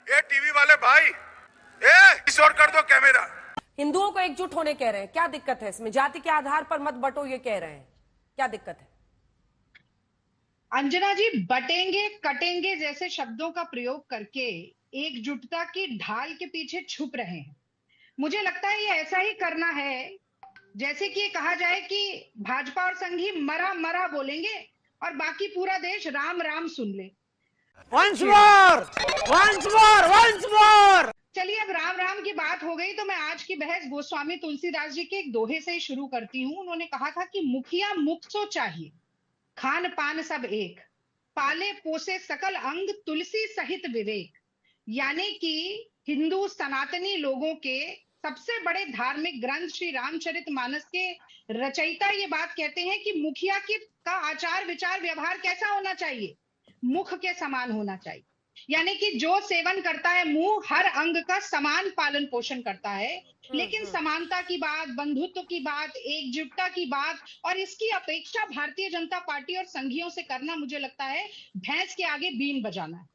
ये टीवी वाले भाई, ईश्वर कर दो कैमरा। हिंदुओं को एकजुट होने कह रहे हैं, क्या दिक्कत है इसमें? जाति के आधार पर मत बंटो ये कह रहे हैं, क्या दिक्कत है? अंजना जी, बटेंगे कटेंगे जैसे शब्दों का प्रयोग करके एकजुटता की ढाल के पीछे छुप रहे हैं। मुझे लगता है ये ऐसा ही करना है जैसे कि कहा जाए कि भाजपा और संघी मरा मरा बोलेंगे और बाकी पूरा देश राम राम सुन ले। Once more! Once more! Once more! चलिए, अब राम राम की बात हो गई तो मैं आज की बहस गोस्वामी तुलसीदास जी के एक दोहे से ही शुरू करती हूँ। उन्होंने कहा था कि मुखिया मुख सो चाहिए, खान पान सब एक, पाले पोसे सकल अंग, तुलसी सहित विवेक। यानी कि हिंदू सनातनी लोगों के सबसे बड़े धार्मिक ग्रंथ श्री रामचरितमानस के रचयिता ये बात कहते हैं कि मुखिया की का आचार विचार व्यवहार कैसा होना चाहिए? मुख के समान होना चाहिए। यानी कि जो सेवन करता है मुंह, हर अंग का समान पालन पोषण करता है। लेकिन समानता की बात, बंधुत्व की बात, एकजुटता की बात और इसकी अपेक्षा भारतीय जनता पार्टी और संघियों से करना, मुझे लगता है भैंस के आगे बीन बजाना है।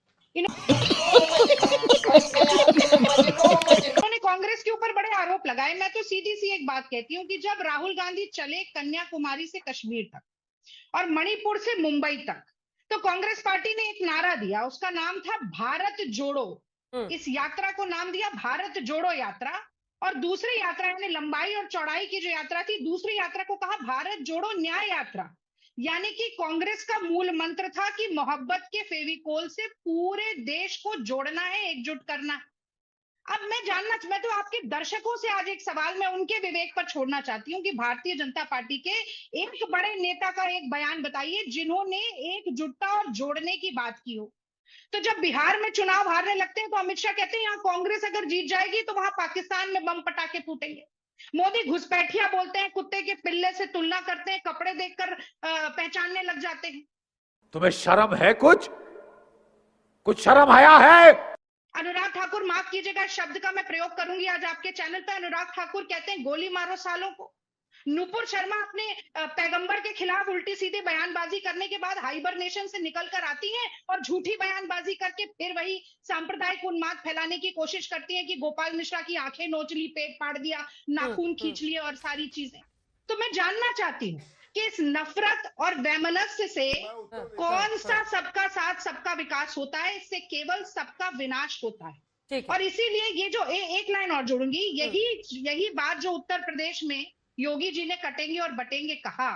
इन्होंने कांग्रेस के ऊपर बड़े आरोप लगाए। मैं तो सीधी सी एक बात कहती हूँ कि जब राहुल गांधी चले कन्याकुमारी से कश्मीर तक और मणिपुर से मुंबई तक, तो कांग्रेस पार्टी ने एक नारा दिया, उसका नाम था भारत जोड़ो। इस यात्रा को नाम दिया भारत जोड़ो यात्रा। और दूसरी यात्रा, यानी लंबाई और चौड़ाई की जो यात्रा थी, दूसरी यात्रा को कहा भारत जोड़ो न्याय यात्रा। यानी कि कांग्रेस का मूल मंत्र था कि मोहब्बत के फेविकोल से पूरे देश को जोड़ना है, एकजुट करना है। अब मैं तो आपके दर्शकों से आज एक सवाल मैं उनके विवेक पर छोड़ना चाहती हूँ कि भारतीय जनता पार्टी के एक बड़े नेता का एक बयान बताइए जिन्होंने एकजुटता और जोड़ने की बात की हो। तो जब बिहार में चुनाव हारने लगते हैं तो अमित शाह कहते हैं यहाँ कांग्रेस अगर जीत जाएगी तो वहां पाकिस्तान में बम पटाखे फूटेंगे। मोदी घुसपैठिया बोलते हैं, कुत्ते के पिल्ले से तुलना करते हैं, कपड़े देखकर पहचानने लग जाते हैं। तुम्हें शर्म है? कुछ शर्म आया है? अनुराग ठाकुर, माफ कीजिएगा शब्द का मैं प्रयोग करूंगी आज आपके चैनल पे। अनुराग ठाकुर कहते हैं गोली मारो सालों को। नुपुर शर्मा अपने पैगंबर के खिलाफ उल्टी सीधी बयानबाजी करने के बाद हाइबरनेशन से निकल कर आती हैं और झूठी बयानबाजी करके फिर वही सांप्रदायिक उन्माद फैलाने की कोशिश करती हैं कि गोपाल मिश्रा की आंखें नोच ली, पेट फाड़ दिया, नाखून खींच लिए और सारी चीजें। तो मैं जानना चाहती हूँ कि इस नफरत और वैमनस्य से कौन सा सबका साथ सबका विकास होता है? इससे केवल सबका विनाश होता है। और इसीलिए ये जो एक लाइन और जोड़ूंगी, यही बात जो उत्तर प्रदेश में योगी जी ने कटेंगे और बटेंगे कहा,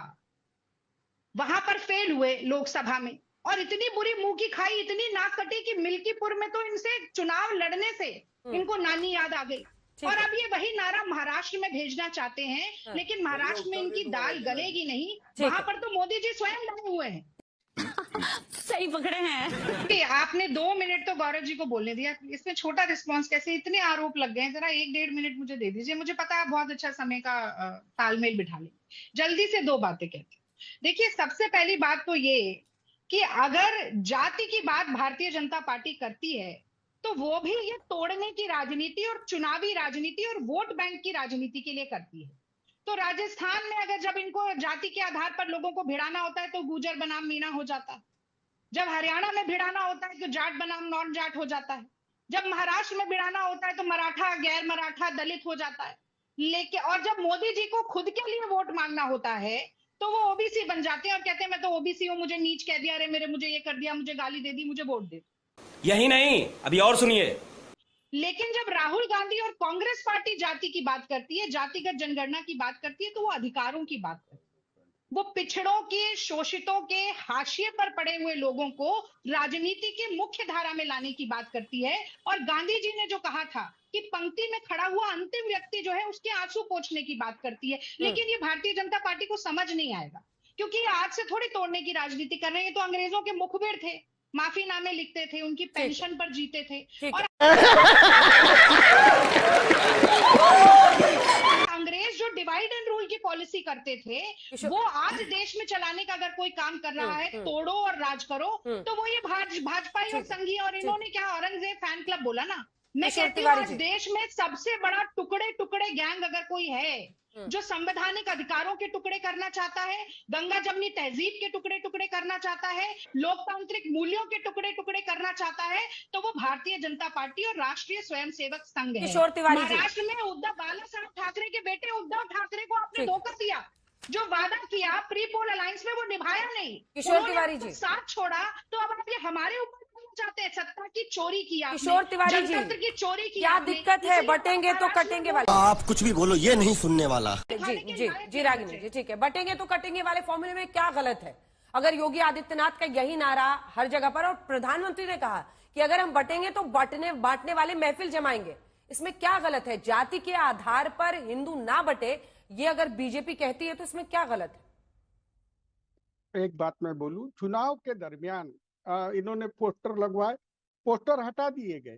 वहां पर फेल हुए लोकसभा में और इतनी बुरी मुंह की खाई, इतनी नाक कटी कि मिल्कीपुर में तो इनसे चुनाव लड़ने से इनको नानी याद आ गई। और अब ये वही नारा महाराष्ट्र में भेजना चाहते हैं, लेकिन महाराष्ट्र में इनकी दाल गलेगी नहीं। वहां पर तो मोदी जी स्वयं लगे हुए हैं। सही पकड़े हैं। आपने 2 मिनट तो गौरव जी को बोलने दिया, इसमें छोटा रिस्पांस कैसे? इतने आरोप लग गए हैं, जरा 1-1.5 मिनट मुझे दे दीजिए। मुझे पता है आप बहुत अच्छा समय का तालमेल बिठा लें। जल्दी से 2 बातें कहते हैं। देखिए, सबसे पहली बात तो ये कि अगर जाति की बात भारतीय जनता पार्टी करती है तो वो भी ये तोड़ने की राजनीति और चुनावी राजनीति और वोट बैंक की राजनीति के लिए करती है। तो राजस्थान में अगर जब इनको जाति के आधार पर लोगों को भिड़ाना होता है तो गुर्जर बनाम मीणा हो जाता है। जब हरियाणा में भिड़ाना होता है तो जाट बनाम नॉन जाट हो जाता है। जब महाराष्ट्र में भिड़ाना होता है तो मराठा गैर मराठा दलित हो जाता है। लेकिन और जब मोदी जी को खुद के लिए वोट मांगना होता है तो वो ओबीसी बन जाते हैं और कहते हैं मैं तो ओबीसी हूं, मुझे नीच कह दिया, अरे मेरे मुझे ये कर दिया, मुझे गाली दे दी, मुझे वोट दे। यही नहीं, अभी और सुनिए। लेकिन जब राहुल गांधी और कांग्रेस पार्टी जाति की बात करती है, जातिगत जनगणना की बात करती है, तो वो अधिकारों की बात करती है। वो पिछड़ों के, शोषितों के, हाशिए पर पड़े हुए लोगों को राजनीति के मुख्य धारा में लाने की बात करती है। और गांधी जी ने जो कहा था कि पंक्ति में खड़ा हुआ अंतिम व्यक्ति जो है उसके आंसू पोंछने की बात करती है। लेकिन ये भारतीय जनता पार्टी को समझ नहीं आएगा, क्योंकि आज से थोड़ी तोड़ने की राजनीति कर रहे हैं। तो अंग्रेजों के मुखबिर थे, माफीनामे लिखते थे, उनकी पेंशन पर जीते थे। और अंग्रेज जो डिवाइड एंड रूल की पॉलिसी करते थे, वो आज देश में चलाने का अगर कोई काम कर रहा है, तोड़ो और राज करो, तो वो ये भाजपाई और संघी। और इन्होंने क्या औरंगजेब फैन क्लब बोला ना, मैं किशोर कहती हूँ तिवारी आज जी। देश में सबसे बड़ा टुकड़े टुकड़े गैंग अगर कोई है जो संवैधानिक अधिकारों के टुकड़े करना चाहता है, गंगा जमनी तहजीब के टुकड़े टुकड़े करना चाहता है, लोकतांत्रिक मूल्यों के टुकड़े टुकड़े करना चाहता है, तो वो भारतीय जनता पार्टी और राष्ट्रीय स्वयंसेवक संघ है। किशोर तिवारी जी। महाराष्ट्र में बाला साहब ठाकरे के बेटे उद्धव ठाकरे को आपने ठीक। धोखा दिया, जो वादा किया प्री पोल अलायंस में वो निभाया नहीं, किशोर उन्होंने तिवारी आपको जी। साथ छोड़ा, तो अब आप ये हमारे ऊपर चाहते हैं। सत्ता की चोरी की आपने, किशोर तिवारी जी, जनतंत्र की चोरी की क्या आपने, दिक्कत है? इसीलिए बटेंगे तो महाराष्ट्र कटेंगे में वाले। आप कुछ भी बोलो, ये नहीं सुनने वाला। जी रागिनी जी, ठीक है। बटेंगे तो कटेंगे वाले फॉर्मूले में क्या गलत है? अगर योगी आदित्यनाथ का यही नारा हर जगह पर, और प्रधानमंत्री ने कहा कि अगर हम बटेंगे तो बांटने वाले महफिल जमाएंगे, इसमें क्या गलत है? जाति के आधार पर हिंदू ना बटे, ये अगर बीजेपी कहती है तो इसमें क्या गलत है? एक बात मैं बोलूं, चुनाव के दरमियान इन्होंने पोस्टर लगवाए, पोस्टर हटा दिए गए,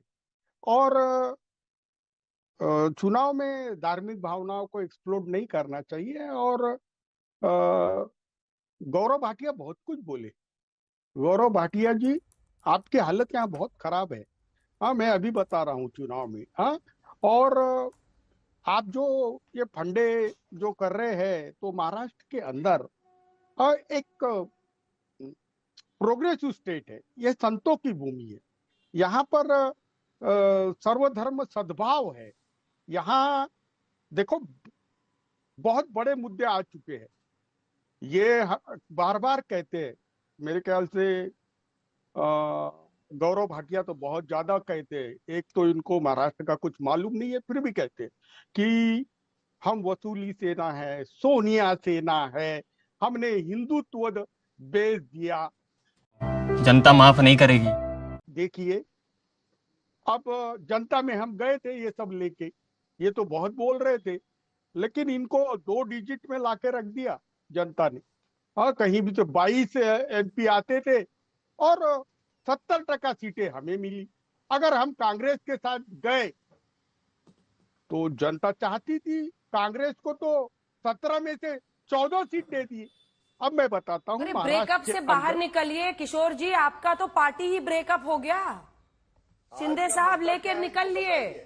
और चुनाव में धार्मिक भावनाओं को एक्सप्लोड नहीं करना चाहिए। और गौरव भाटिया बहुत कुछ बोले। गौरव भाटिया जी, आपकी हालत यहाँ बहुत खराब है। हाँ, मैं अभी बता रहा हूँ चुनाव में। हाँ, और आप जो ये फंडे जो कर रहे हैं, तो महाराष्ट्र के अंदर एक प्रोग्रेसिव स्टेट है, ये संतों की भूमि है, यहाँ पर सर्वधर्म सद्भाव है। यहाँ देखो बहुत बड़े मुद्दे आ चुके हैं, ये बार बार कहते हैं। मेरे ख्याल से गौरव भाटिया तो बहुत ज्यादा कहते हैं। एक तो इनको महाराष्ट्र का कुछ मालूम नहीं है, फिर भी कहते हैं कि हम वसूली सेना है, सोनिया सेना है, हमने हिंदुत्व बेच दिया। जनता माफ नहीं करेगी। देखिए, अब जनता में हम गए थे ये सब लेके, ये तो बहुत बोल रहे थे, लेकिन इनको 2 डिजिट में लाके रख दिया जनता ने। हाँ, कहीं भी तो 22 MP आते थे और 70% सीटें हमें मिली। अगर हम कांग्रेस के साथ गए तो जनता चाहती थी कांग्रेस को तो 17 में से 14 सीट दे दी। अब मैं बताता हूँ, ब्रेकअप से बाहर निकलिए किशोर जी, आपका तो पार्टी ही ब्रेकअप हो गया। शिंदे साहब लेकर निकल लिए।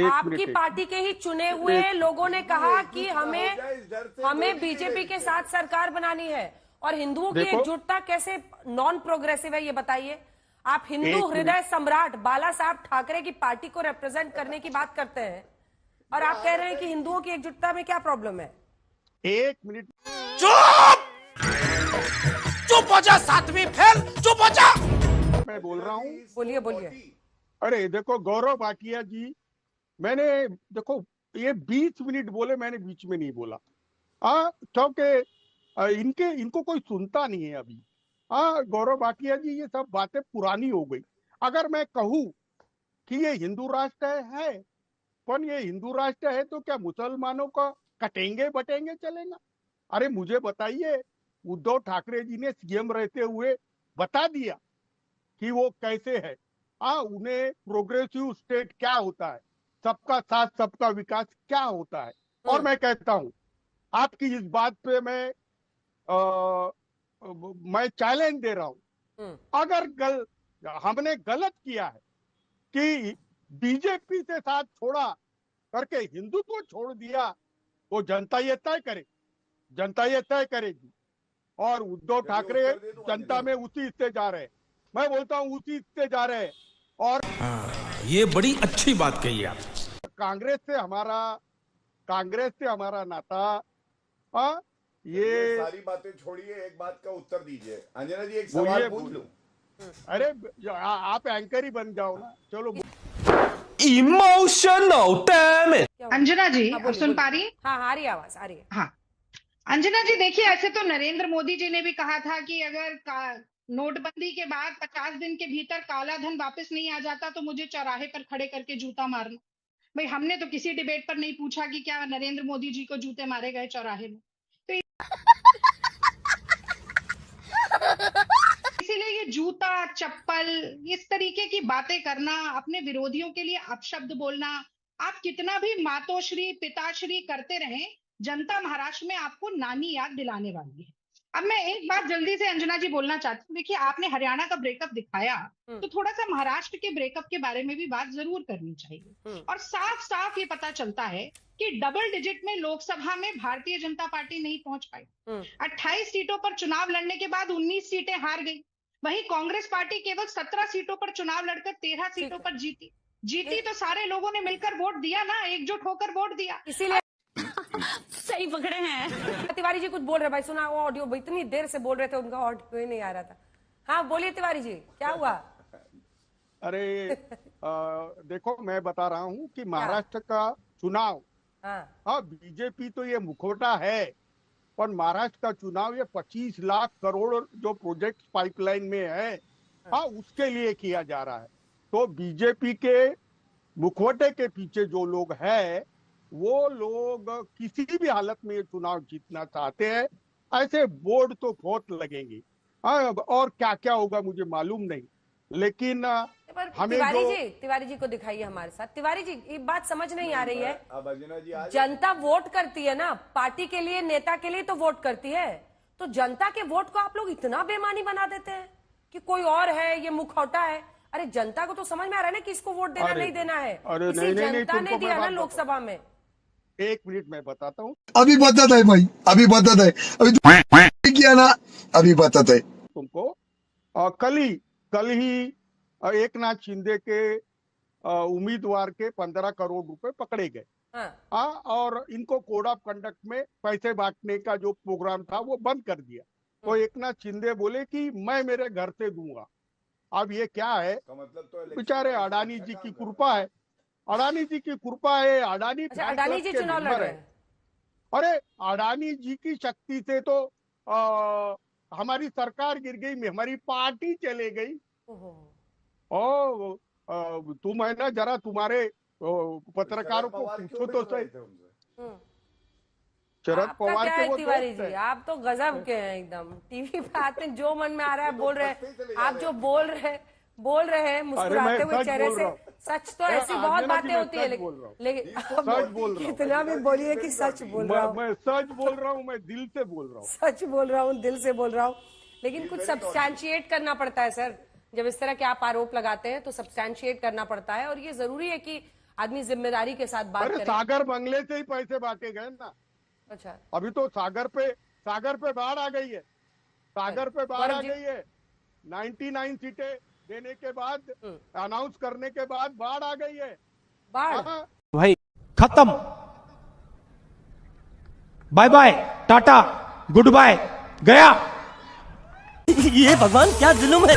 आपकी पार्टी के ही चुने हुए लोगों ने कहा कि हमें बीजेपी के साथ सरकार बनानी है, और हिंदुओं की एकजुटता कैसे नॉन प्रोग्रेसिव है ये बताइए। आप हिंदू हृदय सम्राट बाला साहब ठाकरे की पार्टी को रिप्रेजेंट करने की बात करते हैं, और आप कह रहे हैं कि हिंदुओं की एकजुटता में क्या प्रॉब्लम है? 1 मिनट चुप हो जा, सातवीं फेल, चुप हो जा। मैं बोल रहा हूँ। बोलिए बोलिए। अरे देखो गौरव भाटिया जी, मैंने देखो ये 20 मिनट बोले, मैंने बीच में नहीं बोला। क्योंकि इनको कोई सुनता नहीं है अभी। गौरव भाटिया जी, ये सब बातें पुरानी हो गई। अगर मैं कहूँ कि ये हिंदू राष्ट्र है, पर ये हिंदू राष्ट्र है तो क्या मुसलमानों का कटेंगे बटेंगे चलेगा? अरे मुझे बताइए, उद्धव ठाकरे जी ने सीएम रहते हुए बता दिया कि वो कैसे है। उन्हें प्रोग्रेसिव स्टेट क्या होता है, सबका साथ सबका विकास क्या होता है। और मैं कहता हूं, आपकी इस बात पे मैं चैलेंज दे रहा हूं। अगर हमने गलत किया है कि बीजेपी से साथ छोड़ा करके हिंदुत्व छोड़ दिया, तो जनता ये तय करे, जनता ये तय करेगी। और उद्धव ठाकरे जनता में उसी हिस्से जा रहे हैं, मैं बोलता हूं उसी हिस्से जा रहे हैं। और ये बड़ी अच्छी बात कही आप। कांग्रेस से हमारा नाता, ये सारी बातें छोड़िए, एक बात का उत्तर दीजिए। अंजना जी, एक सवाल पूछ लूं? अरे आप एंकर ही बन जाओ ना, चलो। Emotional damn it. Anjana ji, आप सुन पा रही? हाँ, आ रही आवाज, आ रही है। हाँ, अंजना जी देखिए, ऐसे तो नरेंद्र मोदी जी ने भी कहा था कि अगर नोटबंदी के बाद 50 दिन के भीतर काला धन वापस नहीं आ जाता तो मुझे चौराहे पर खड़े करके जूता मारना। भाई, हमने तो किसी डिबेट पर नहीं पूछा कि क्या नरेंद्र मोदी जी को जूते मारे गए चौराहे में, तो इसीलिए ये जूता चप्पल इस तरीके की बातें करना, अपने विरोधियों के लिए अपशब्द बोलना, आप कितना भी मातोश्री पिताश्री करते रहें, जनता महाराष्ट्र में आपको नानी याद दिलाने वाली है। अब मैं एक बात जल्दी से अंजना जी बोलना चाहती हूँ। देखिए, आपने हरियाणा का ब्रेकअप दिखाया, तो थोड़ा सा महाराष्ट्र के ब्रेकअप के बारे में भी बात जरूर करनी चाहिए। और साफ साफ ये पता चलता है कि डबल डिजिट में लोकसभा में भारतीय जनता पार्टी नहीं पहुंच पाई। 28 सीटों पर चुनाव लड़ने के बाद 19 सीटें हार गई। वहीं कांग्रेस पार्टी केवल 17 सीटों पर चुनाव लड़कर 13 सीटों पर जीती तो सारे लोगों ने मिलकर वोट दिया ना, एकजुट होकर वोट दिया। इसीलिए सही पकड़े हैं। तिवारी जी कुछ बोल रहे भाई, सुना वो ऑडियो, इतनी देर से बोल रहे थे, उनका ऑडियो ही नहीं आ रहा था। हाँ बोलिए तिवारी जी, क्या हुआ? अरे देखो, मैं बता रहा हूँ कि महाराष्ट्र का चुनाव, हाँ बीजेपी तो ये मुखौटा है, पर महाराष्ट्र का चुनाव ये 25 लाख करोड़ जो प्रोजेक्ट पाइपलाइन में है, हाँ उसके लिए किया जा रहा है। तो बीजेपी के मुखौटे के पीछे जो लोग हैं, वो लोग किसी भी हालत में ये चुनाव जीतना चाहते हैं। ऐसे बोर्ड तो बहुत लगेंगे, और क्या क्या होगा मुझे मालूम नहीं, लेकिन हमें तिवारी जी को दिखाइए हमारे साथ। तिवारी जी, ये बात समझ नहीं आ रही है। अब अंजना जी जनता वोट करती है ना, पार्टी के लिए, नेता के लिए तो वोट करती है, तो जनता के वोट को आप लोग इतना बेमानी बना देते हैं कि कोई और है, ये मुखौटा है। अरे जनता को तो समझ में आ रहा है ना किसको वोट देना नहीं देना है। इसी जनता ने दिया ना लोकसभा में। एक मिनट मैं बताता हूँ, अभी बताता है भाई, अभी बताता है, अभी किया ना, अभी बताता है तुमको। कल ही एक नाथ शिंदे के उम्मीदवार के 15 करोड़ रुपए पकड़े गए। और इनको कोड ऑफ कंडक्ट में पैसे बांटने का जो प्रोग्राम था वो बंद कर दिया। तो एक नाथ शिंदे बोले कि मैं मेरे घर से दूंगा। अब ये क्या है, मतलब तो बेचारे अडानी जी की कृपा है, अडानी जी की कृपा है। अडानी जी चुनाव लड़ रहे हैं। अरे अडानी जी की शक्ति से तो हमारी सरकार गिर गई, हमारी पार्टी चले गई। तुम है ना, जरा तुम्हारे पत्रकारों को पूछो तो सही। शरद पवार के वो तिवारी जी, आप तो गजब के हैं एकदम। टीवी पे आते हैं, जो मन में आ रहा है बोल रहे हैं। आप जो बोल रहे हैं मुस्कुराते हुए चेहरे से, सच तो ऐसी बहुत बातें होती है, लेकिन सच बोल रहा हूँ। इतना भी बोलिए कि सच बोल रहा हूँ। मैं सच बोल रहा हूँ, मैं दिल से बोल रहा हूँ, सच बोल रहा हूँ, दिल से बोल रहा हूँ। लेकिन कुछ सब्सटैंशिएट करना पड़ता है सर। जब इस तरह के आप आरोप लगाते हैं तो सब्सटैंशिएट करना पड़ता है, और ये जरूरी है कि आदमी जिम्मेदारी के साथ बात करे। सागर बंगले से ही पैसे बांटे गए ना। अच्छा, अभी तो सागर पे बाढ़ आ गई है, सागर पे बाढ़ आ गई है। 99 सीटें देने के बाद, अनाउंस करने के बाद बाढ़ आ गई है। बाढ़ भाई खत्म, bye bye, ta-ta, good bye, गया। ये भगवान क्या जुल्म है।